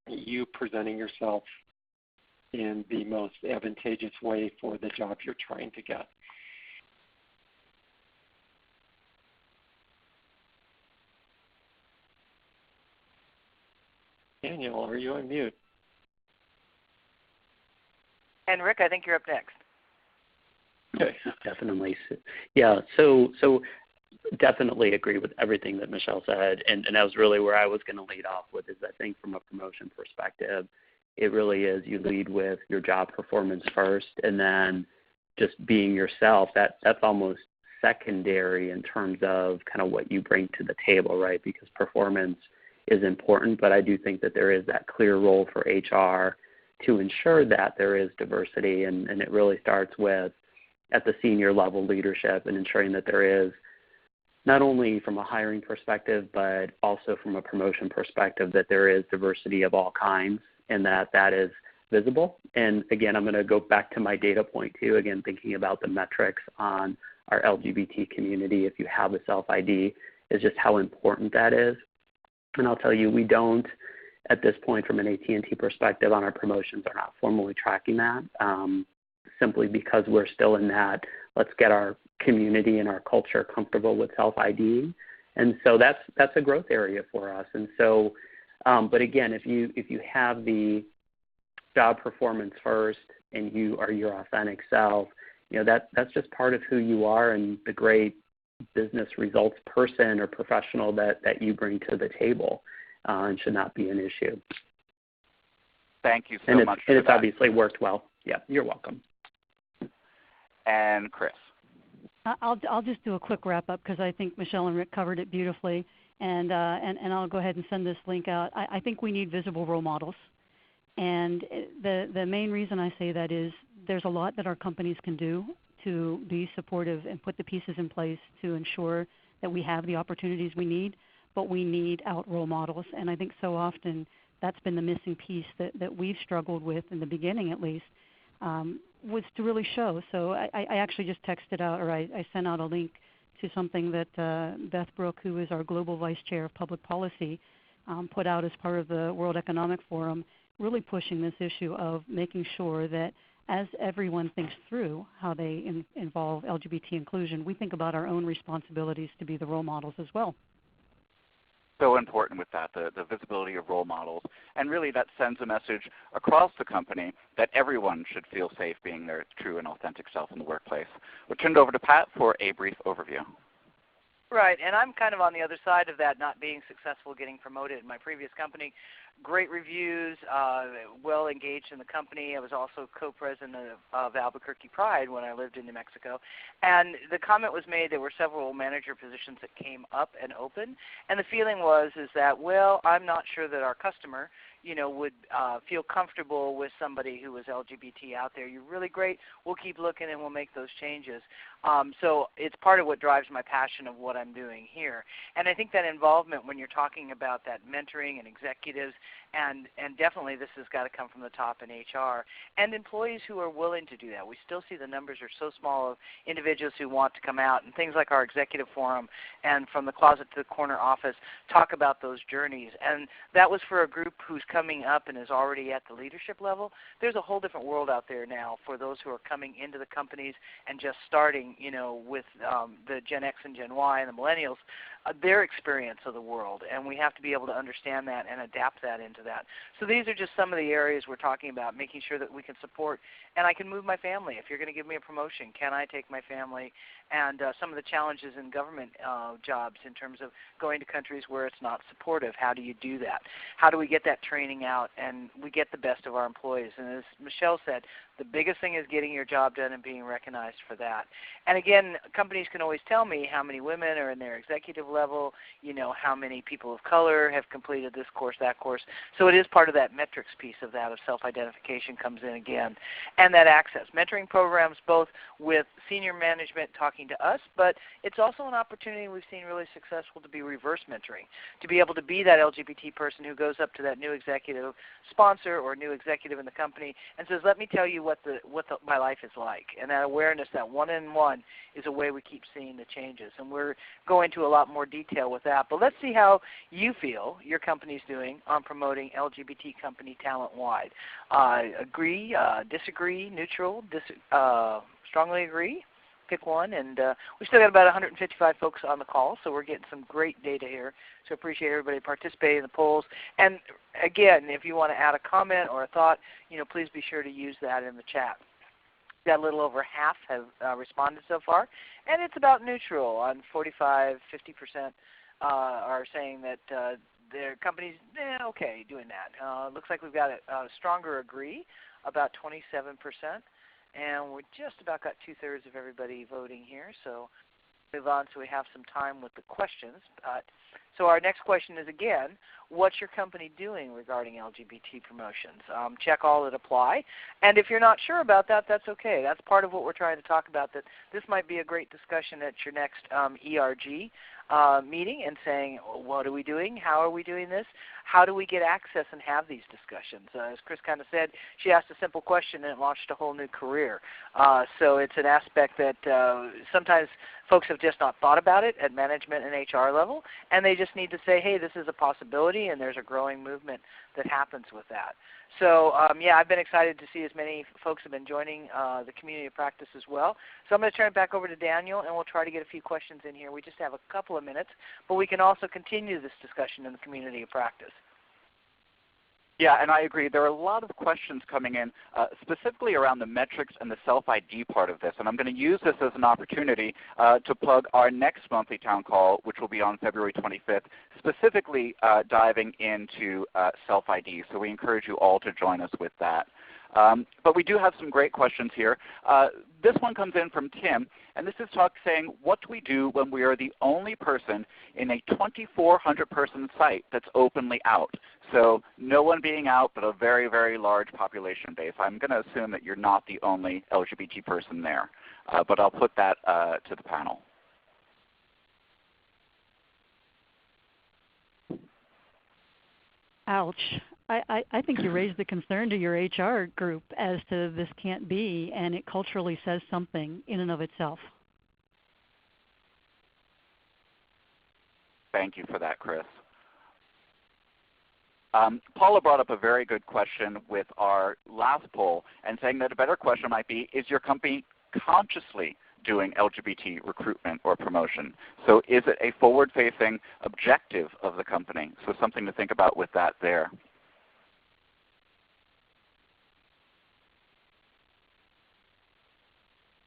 you presenting yourself in the most advantageous way for the job you're trying to get. Daniel, are you on mute? And Rick, I think you're up next. Okay. Definitely. Yeah, so definitely agree with everything that Michelle said, and that was really where I was going to lead off with is I think from a promotion perspective, it really is you lead with your job performance first, and then just being yourself. That's almost secondary in terms of kind of what you bring to the table, right? Because performance is important, but I do think that there is that clear role for HR to ensure that there is diversity, and it really starts with at the senior level leadership and ensuring that there is not only from a hiring perspective, but also from a promotion perspective, that there is diversity of all kinds and that is visible. And again, I'm going to go back to my data point too, again, thinking about the metrics on our LGBT community, if you have a self-ID, is just how important that is. And I'll tell you, we don't, at this point from an AT&T perspective on our promotions, are not formally tracking that, simply because we're still in that, let's get our community and our culture comfortable with self-ID. And so that's a growth area for us. And so, but again, if you have the job performance first and you are your authentic self, that's just part of who you are and the great business results person or professional that you bring to the table, and should not be an issue. Thank you so much. And it's obviously worked well. Yeah, you're welcome. And Chris. I'll just do a quick wrap up because I think Michelle and Rick covered it beautifully, and I'll go ahead and send this link out. I think we need visible role models, and the main reason I say that is there's a lot that our companies can do to be supportive and put the pieces in place to ensure that we have the opportunities we need, but we need out role models, and I think so often that's been the missing piece that we've struggled with in the beginning at least. Was to really show. So I actually just texted out, or I sent out a link to something that Beth Brooke, who is our Global Vice Chair of Public Policy, put out as part of the World Economic Forum, really pushing this issue of making sure that as everyone thinks through how they involve LGBT inclusion, we think about our own responsibilities to be the role models as well. So important with that, the visibility of role models. And really that sends a message across the company that everyone should feel safe being their true and authentic self in the workplace. We'll turn it over to Pat for a brief overview. Right, and I'm kind of on the other side of that, not being successful getting promoted. In my previous company, great reviews, well engaged in the company. I was also co-president of Albuquerque Pride when I lived in New Mexico. And the comment was made there were several manager positions that came up and open. And the feeling is that, well, I'm not sure that our customer would feel comfortable with somebody who was LGBT out there. You're really great. We'll keep looking and we'll make those changes. So it's part of what drives my passion of what I'm doing here. And I think that involvement when you're talking about that mentoring and executives, and definitely this has got to come from the top in HR, and employees who are willing to do that. We still see the numbers are so small of individuals who want to come out, and things like our executive forum and From the Closet to the Corner office talk about those journeys. And that was for a group who's coming up and is already at the leadership level. There's a whole different world out there now for those who are coming into the companies and just starting, with the Gen X and Gen Y and the millennials, their experience of the world, and we have to be able to understand that and adapt that into that. So these are just some of the areas we're talking about, making sure that we can support, and I can move my family. If you're going to give me a promotion, can I take my family? And some of the challenges in government jobs in terms of going to countries where it's not supportive, how do you do that? How do we get that training out and we get the best of our employees? And as Michelle said, the biggest thing is getting your job done and being recognized for that. And again, companies can always tell me how many women are in their executive level, how many people of color have completed this course, that course. So it is part of that metrics piece of that, of self-identification comes in again. And that access. Mentoring programs both with senior management talking speaking to us, but it's also an opportunity we've seen really successful to be reverse mentoring, to be able to be that LGBT person who goes up to that new executive sponsor or new executive in the company and says, let me tell you what my life is like. And that awareness, that one-on-one, is a way we keep seeing the changes. And we're going into a lot more detail with that. But let's see how you feel your company's doing on promoting LGBT company talent-wide. Agree, disagree, neutral, strongly agree? Pick one. And we still got about 155 folks on the call, so we're getting some great data here. So appreciate everybody participating in the polls. And again, if you want to add a comment or a thought, please be sure to use that in the chat. Got a little over half have responded so far, and it's about neutral on 45, 50% are saying that their company's okay doing that. Looks like we've got a stronger agree, about 27%, and we just about got 2/3 of everybody voting here. So move on so we have some time with the questions. So our next question is, again, what's your company doing regarding LGBT promotions? Check all that apply. And if you're not sure about that, that's okay. That's part of what we're trying to talk about, that this might be a great discussion at your next ERG meeting and saying, what are we doing? How are we doing this? How do we get access and have these discussions? As Chris kind of said, she asked a simple question and it launched a whole new career. So it's an aspect that sometimes folks have just not thought about it at management and HR level, and they just need to say, hey, this is a possibility, and there's a growing movement that happens with that. So yeah, I've been excited to see as many folks have been joining the community of practice as well. So I'm going to turn it back over to Daniel, and we'll try to get a few questions in here. We just have a couple of minutes, but we can also continue this discussion in the community of practice. Yeah, and I agree. There are a lot of questions coming in specifically around the metrics and the self-ID part of this. And I'm going to use this as an opportunity to plug our next monthly town call, which will be on February 25th, specifically diving into self-ID. So we encourage you all to join us with that. But we do have some great questions here. This one comes in from Tim, and this is saying, what do we do when we are the only person in a 2,400-person site that's openly out? So no one being out, but a very, very large population base. I'm going to assume that you're not the only LGBT person there, but I'll put that to the panel. Ouch. I think you raised the concern to your HR group as to this can't be, and it culturally says something in and of itself. Thank you for that, Chris. Paula brought up a very good question with our last poll and saying that a better question might be, is your company consciously doing LGBT recruitment or promotion? So is it a forward-facing objective of the company? So something to think about with that there.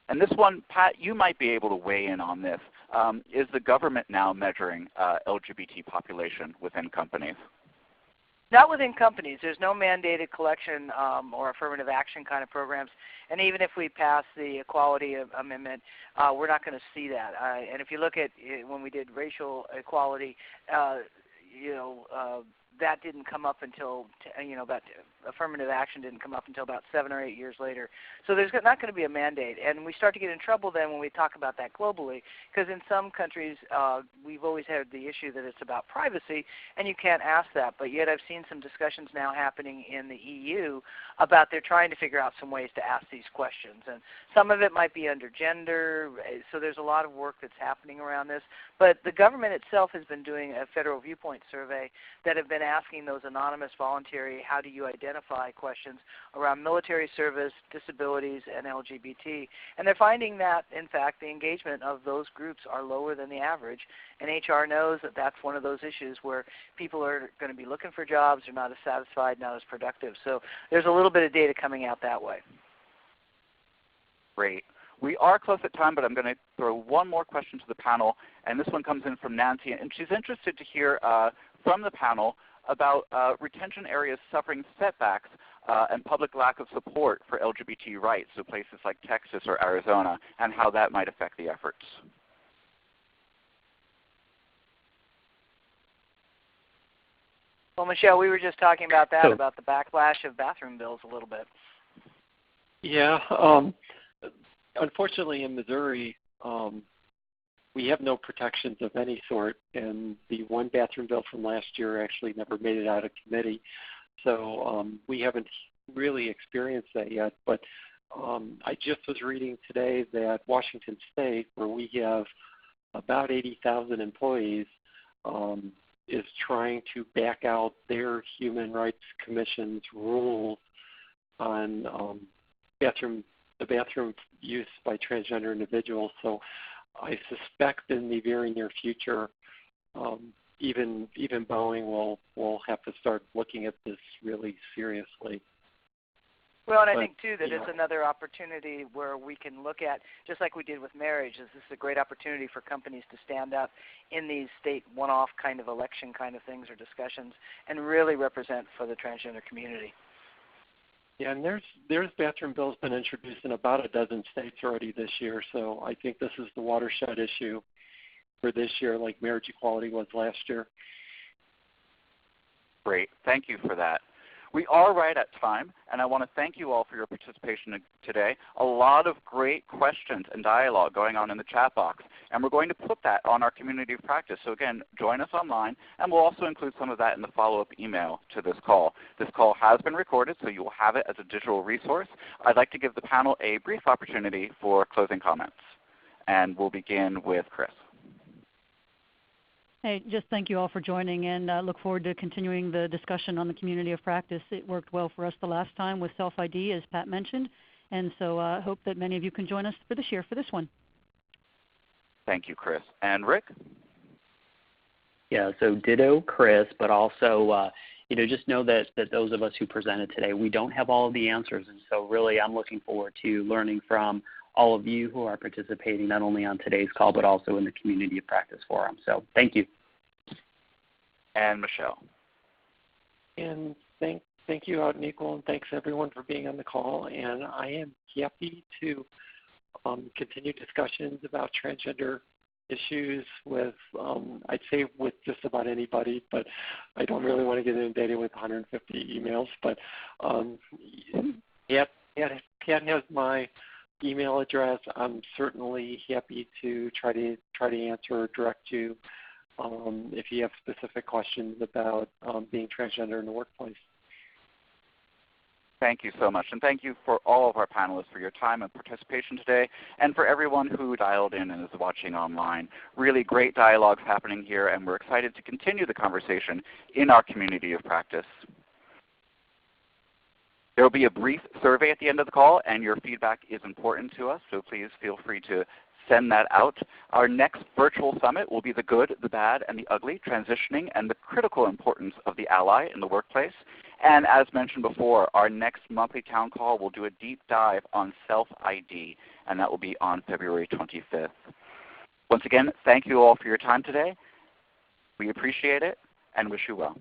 And this one, Pat, you might be able to weigh in on this. Is the government now measuring LGBT population within companies? Not within companies. There's no mandated collection or affirmative action kind of programs. And even if we pass the Equality Amendment, we're not going to see that. And if you look at when we did racial equality, that didn't come up until, about affirmative action didn't come up until about 7 or 8 years later. So there's not going to be a mandate. And we start to get in trouble then when we talk about that globally, because in some countries we've always had the issue that it's about privacy, and you can't ask that. But yet I've seen some discussions now happening in the EU about they're trying to figure out some ways to ask these questions. And some of it might be under gender, so there's a lot of work that's happening around this. But the government itself has been doing a federal viewpoint survey that have been asking those anonymous voluntary how do you identify questions around military service, disabilities, and LGBT. And they're finding that, in fact, the engagement of those groups are lower than the average. And HR knows that that's one of those issues where people are going to be looking for jobs, they're not as satisfied, not as productive. So there's a little bit of data coming out that way. Great. We are close at time, but I'm going to throw one more question to the panel, and this one comes in from Nancy, and she's interested to hear from the panel about retention areas suffering setbacks and public lack of support for LGBT rights, so places like Texas or Arizona, and how that might affect the efforts. Well, Michelle, we were just talking about that, about the backlash of bathroom bills a little bit. Yeah. Unfortunately, in Missouri, we have no protections of any sort, and the one bathroom bill from last year actually never made it out of committee. So we haven't really experienced that yet. But I just was reading today that Washington State, where we have about 80,000 employees, is trying to back out their Human Rights Commission's rules on the bathroom use by transgender individuals. So I suspect in the very near future, even Boeing will have to start looking at this really seriously. Well, and I think, too, that it's another opportunity where we can look at, just like we did with marriage, this is a great opportunity for companies to stand up in these state one-off kind of election kind of things or discussions and really represent for the transgender community. Yeah, and there's bathroom bills been introduced in about a dozen states already this year, so I think this is the watershed issue for this year, like marriage equality was last year. Great. Thank you for that. We are right at time, and I want to thank you all for your participation today. A lot of great questions and dialogue going on in the chat box, and we're going to put that on our community of practice. So again, join us online, and we'll also include some of that in the follow-up email to this call. This call has been recorded, so you will have it as a digital resource. I'd like to give the panel a brief opportunity for closing comments, and we'll begin with Chris. Hey, just thank you all for joining, and look forward to continuing the discussion on the community of practice. It worked well for us the last time with self-ID, as Pat mentioned, and so I hope that many of you can join us for this year for this one. Thank you, Chris. And Rick? Yeah, so ditto Chris, but also just know that those of us who presented today, we don't have all of the answers, and so really I'm looking forward to learning from all of you who are participating not only on today's call but also in the Community of Practice Forum. So thank you. And Michelle. And thank you, Out and Equal, and thanks everyone for being on the call. And I am happy to continue discussions about transgender issues with, I'd say with just about anybody, but I don't really want to get inundated with 150 emails. But Pat has my email address. I'm certainly happy to try to answer or direct you if you have specific questions about being transgender in the workplace. Thank you so much, and thank you for all of our panelists for your time and participation today, and for everyone who dialed in and is watching online. Really great dialogues happening here, and we're excited to continue the conversation in our community of practice. There will be a brief survey at the end of the call, and your feedback is important to us, so please feel free to send that out. Our next virtual summit will be The Good, the Bad, and the Ugly, Transitioning and the Critical Importance of the Ally in the Workplace. And as mentioned before, our next monthly town call will do a deep dive on self-ID, and that will be on February 25th. Once again, thank you all for your time today. We appreciate it and wish you well.